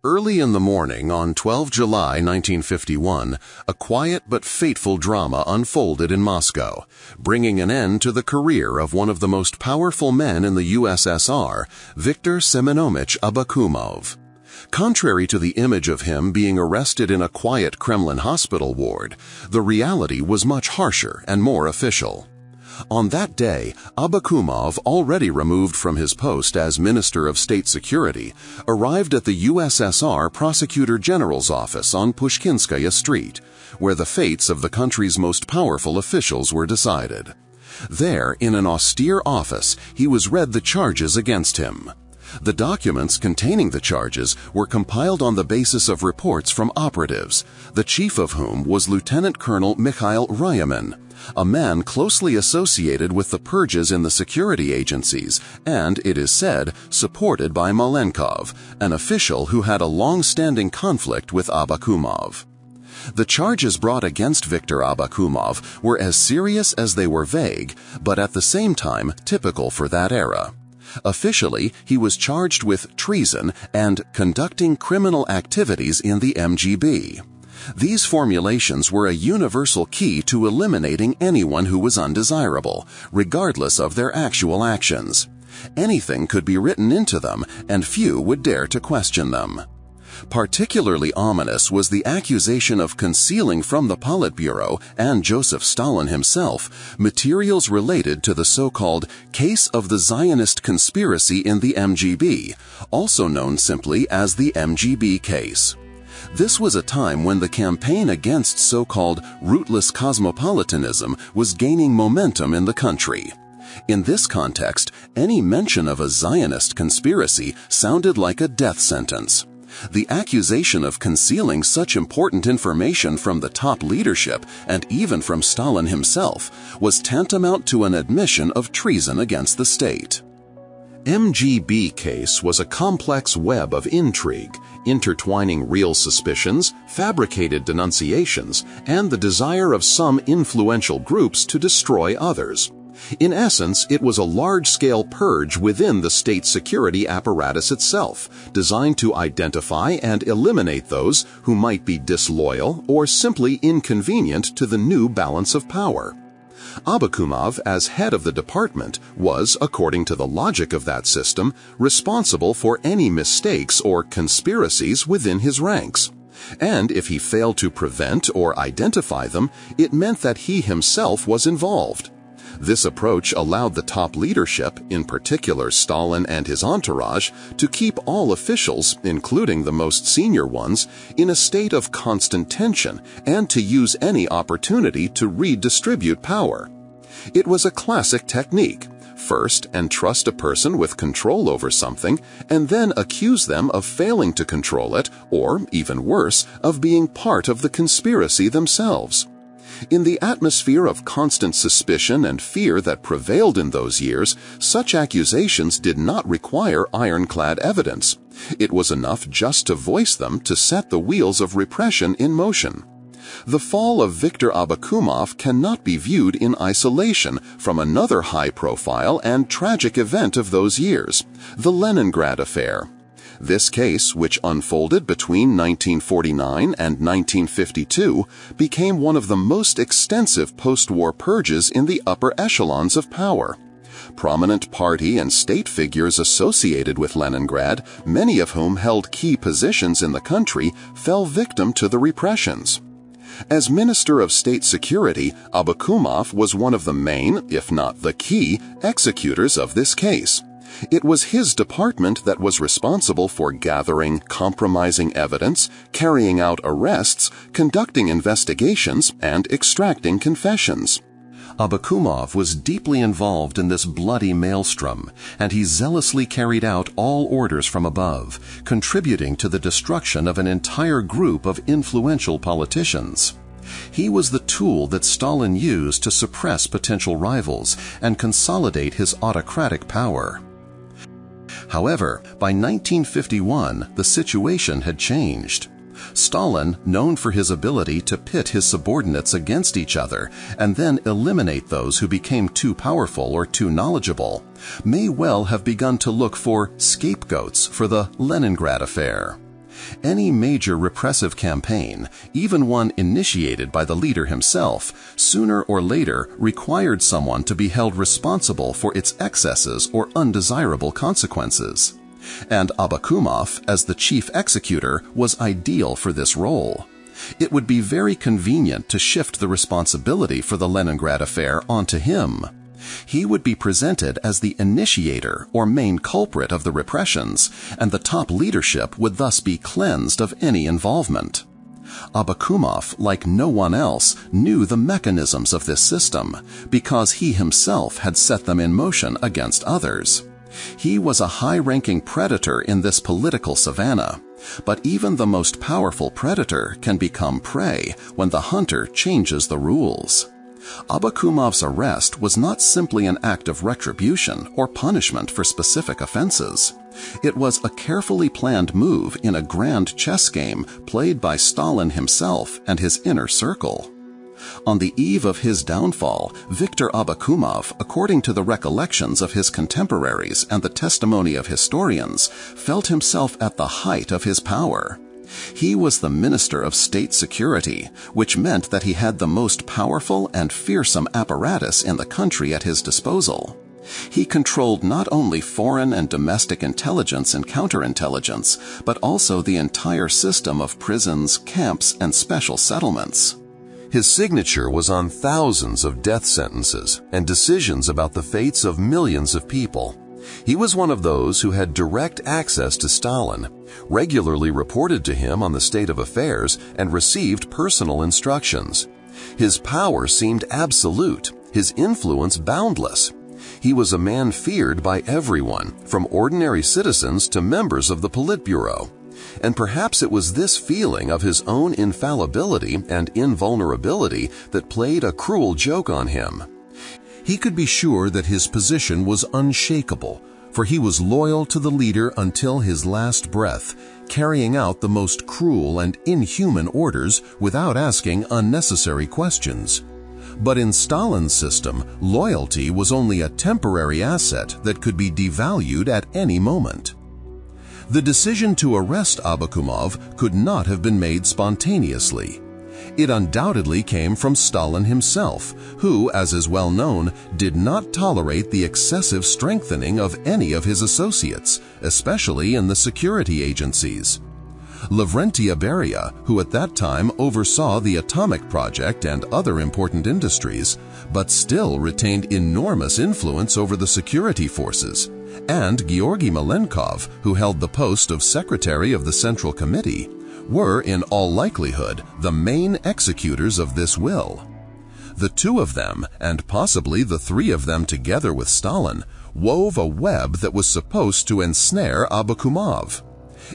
Early in the morning on 12 July 1951, a quiet but fateful drama unfolded in Moscow, bringing an end to the career of one of the most powerful men in the USSR, Viktor Abakumov. Contrary to the image of him being arrested in a quiet Kremlin hospital ward, the reality was much harsher and more official. On that day, Abakumov, already removed from his post as Minister of State Security, arrived at the USSR Prosecutor General's office on Pushkinskaya Street, where the fates of the country's most powerful officials were decided. There, in an austere office, he was read the charges against him. The documents containing the charges were compiled on the basis of reports from operatives, the chief of whom was Lieutenant Colonel Mikhail Ryamin, a man closely associated with the purges in the security agencies and, it is said, supported by Malenkov, an official who had a long-standing conflict with Abakumov. The charges brought against Viktor Abakumov were as serious as they were vague, but at the same time typical for that era. Officially, he was charged with treason and conducting criminal activities in the MGB. These formulations were a universal key to eliminating anyone who was undesirable, regardless of their actual actions. Anything could be written into them, and few would dare to question them. Particularly ominous was the accusation of concealing from the Politburo and Joseph Stalin himself materials related to the so-called case of the Zionist conspiracy in the MGB, also known simply as the MGB case. This was a time when the campaign against so-called rootless cosmopolitanism was gaining momentum in the country. In this context, any mention of a Zionist conspiracy sounded like a death sentence. The accusation of concealing such important information from the top leadership, and even from Stalin himself, was tantamount to an admission of treason against the state. MGB case was a complex web of intrigue, intertwining real suspicions, fabricated denunciations, and the desire of some influential groups to destroy others. In essence, it was a large-scale purge within the state security apparatus itself, designed to identify and eliminate those who might be disloyal or simply inconvenient to the new balance of power. Abakumov, as head of the department, was, according to the logic of that system, responsible for any mistakes or conspiracies within his ranks. And if he failed to prevent or identify them, it meant that he himself was involved. This approach allowed the top leadership, in particular Stalin and his entourage, to keep all officials, including the most senior ones, in a state of constant tension and to use any opportunity to redistribute power. It was a classic technique: first entrust a person with control over something, and then accuse them of failing to control it, or, even worse, of being part of the conspiracy themselves. In the atmosphere of constant suspicion and fear that prevailed in those years, such accusations did not require ironclad evidence. It was enough just to voice them to set the wheels of repression in motion. The fall of Viktor Abakumov cannot be viewed in isolation from another high-profile and tragic event of those years, the Leningrad affair. This case, which unfolded between 1949 and 1952, became one of the most extensive post-war purges in the upper echelons of power. Prominent party and state figures associated with Leningrad, many of whom held key positions in the country, fell victim to the repressions. As Minister of State Security, Abakumov was one of the main, if not the key, executors of this case. It was his department that was responsible for gathering compromising evidence, carrying out arrests, conducting investigations, and extracting confessions. Abakumov was deeply involved in this bloody maelstrom, and he zealously carried out all orders from above, contributing to the destruction of an entire group of influential politicians. He was the tool that Stalin used to suppress potential rivals and consolidate his autocratic power. However, by 1951, the situation had changed. Stalin, known for his ability to pit his subordinates against each other and then eliminate those who became too powerful or too knowledgeable, may well have begun to look for scapegoats for the Leningrad affair. Any major repressive campaign, even one initiated by the leader himself, sooner or later required someone to be held responsible for its excesses or undesirable consequences. And Abakumov, as the chief executor, was ideal for this role. It would be very convenient to shift the responsibility for the Leningrad affair onto him. He would be presented as the initiator or main culprit of the repressions, and the top leadership would thus be cleansed of any involvement. Abakumov, like no one else, knew the mechanisms of this system, because he himself had set them in motion against others. He was a high-ranking predator in this political savanna, but even the most powerful predator can become prey when the hunter changes the rules. Abakumov's arrest was not simply an act of retribution or punishment for specific offenses. It was a carefully planned move in a grand chess game played by Stalin himself and his inner circle. On the eve of his downfall, Viktor Abakumov, according to the recollections of his contemporaries and the testimony of historians, felt himself at the height of his power. He was the Minister of State Security, which meant that he had the most powerful and fearsome apparatus in the country at his disposal. He controlled not only foreign and domestic intelligence and counterintelligence, but also the entire system of prisons, camps, and special settlements. His signature was on thousands of death sentences and decisions about the fates of millions of people. He was one of those who had direct access to Stalin, regularly reported to him on the state of affairs, and received personal instructions. His power seemed absolute, his influence boundless. He was a man feared by everyone, from ordinary citizens to members of the Politburo. And perhaps it was this feeling of his own infallibility and invulnerability that played a cruel joke on him. He could be sure that his position was unshakable, for he was loyal to the leader until his last breath, carrying out the most cruel and inhuman orders without asking unnecessary questions. But in Stalin's system, loyalty was only a temporary asset that could be devalued at any moment. The decision to arrest Abakumov could not have been made spontaneously. It undoubtedly came from Stalin himself, who, as is well known, did not tolerate the excessive strengthening of any of his associates, especially in the security agencies. Lavrentiy Beria, who at that time oversaw the atomic project and other important industries, but still retained enormous influence over the security forces, and Georgy Malenkov, who held the post of Secretary of the Central Committee, were in all likelihood the main executors of this will. The two of them, and possibly the three of them together with Stalin, wove a web that was supposed to ensnare Abakumov.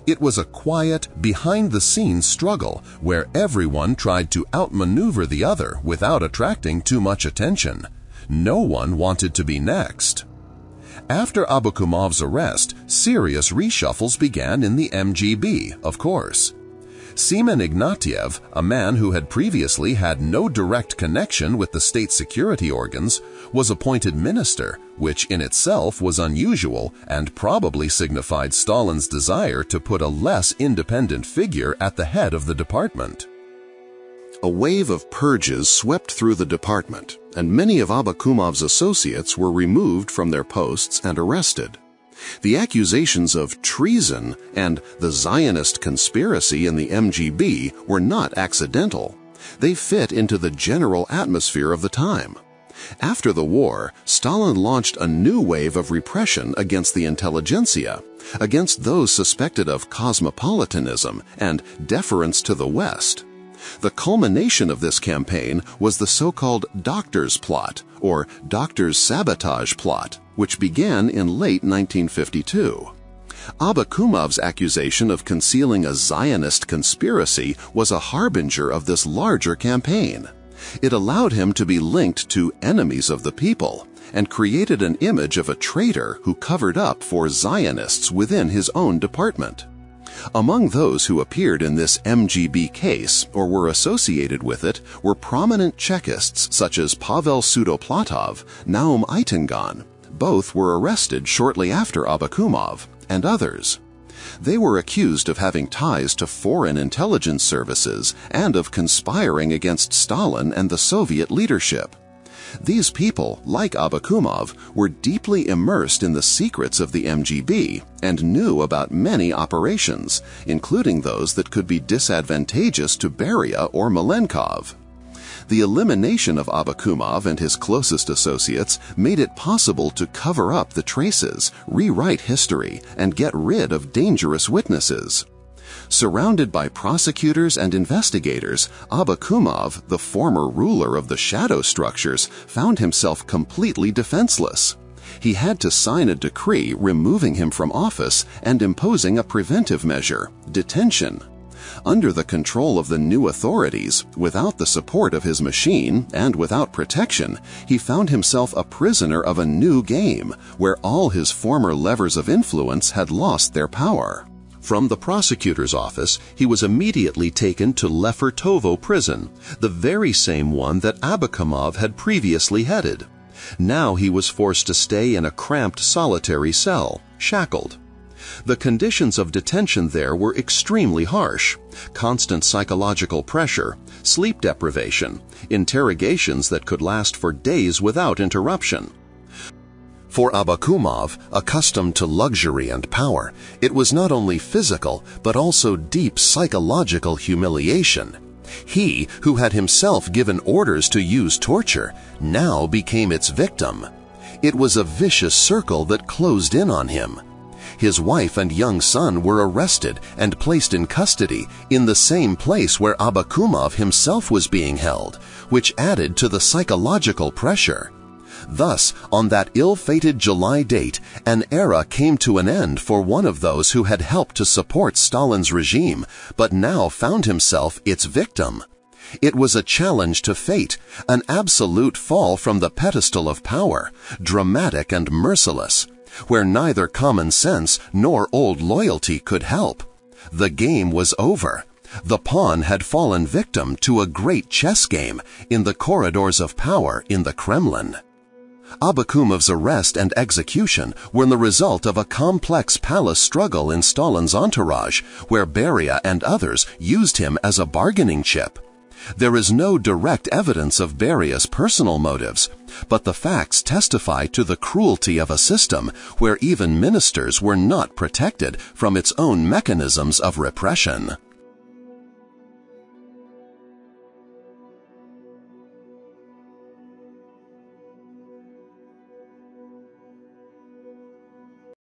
It was a quiet, behind-the-scenes struggle where everyone tried to outmaneuver the other without attracting too much attention. No one wanted to be next. After Abakumov's arrest, serious reshuffles began in the MGB, of course. Semen Ignatiev, a man who had previously had no direct connection with the state security organs, was appointed minister, which in itself was unusual and probably signified Stalin's desire to put a less independent figure at the head of the department. A wave of purges swept through the department, and many of Abakumov's associates were removed from their posts and arrested. The accusations of treason and the Zionist conspiracy in the MGB were not accidental. They fit into the general atmosphere of the time. After the war, Stalin launched a new wave of repression against the intelligentsia, against those suspected of cosmopolitanism and deference to the West. The culmination of this campaign was the so-called Doctors' Plot, or Doctors' Sabotage Plot, which began in late 1952. Abakumov's accusation of concealing a Zionist conspiracy was a harbinger of this larger campaign. It allowed him to be linked to enemies of the people and created an image of a traitor who covered up for Zionists within his own department. Among those who appeared in this MGB case or were associated with it were prominent Chekists such as Pavel Sudoplatov, Naum Eitingon. Both were arrested shortly after Abakumov, and others. They were accused of having ties to foreign intelligence services and of conspiring against Stalin and the Soviet leadership. These people, like Abakumov, were deeply immersed in the secrets of the MGB and knew about many operations, including those that could be disadvantageous to Beria or Malenkov. The elimination of Abakumov and his closest associates made it possible to cover up the traces, rewrite history, and get rid of dangerous witnesses. Surrounded by prosecutors and investigators, Abakumov, the former ruler of the shadow structures, found himself completely defenseless. He had to sign a decree removing him from office and imposing a preventive measure, detention. Under the control of the new authorities, without the support of his machine, and without protection, he found himself a prisoner of a new game, where all his former levers of influence had lost their power. From the prosecutor's office, he was immediately taken to Lefortovo prison, the very same one that Abakumov had previously headed. Now he was forced to stay in a cramped solitary cell, shackled. The conditions of detention there were extremely harsh: constant psychological pressure, sleep deprivation, interrogations that could last for days without interruption. For Abakumov, accustomed to luxury and power, it was not only physical but also deep psychological humiliation. He, who had himself given orders to use torture, now became its victim. It was a vicious circle that closed in on him. His wife and young son were arrested and placed in custody in the same place where Abakumov himself was being held, which added to the psychological pressure. Thus, on that ill-fated July date, an era came to an end for one of those who had helped to support Stalin's regime, but now found himself its victim. It was a challenge to fate, an absolute fall from the pedestal of power, dramatic and merciless, where neither common sense nor old loyalty could help. The game was over. The pawn had fallen victim to a great chess game in the corridors of power in the Kremlin. Abakumov's arrest and execution were the result of a complex palace struggle in Stalin's entourage, where Beria and others used him as a bargaining chip. There is no direct evidence of Beria's personal motives, but the facts testify to the cruelty of a system where even ministers were not protected from its own mechanisms of repression.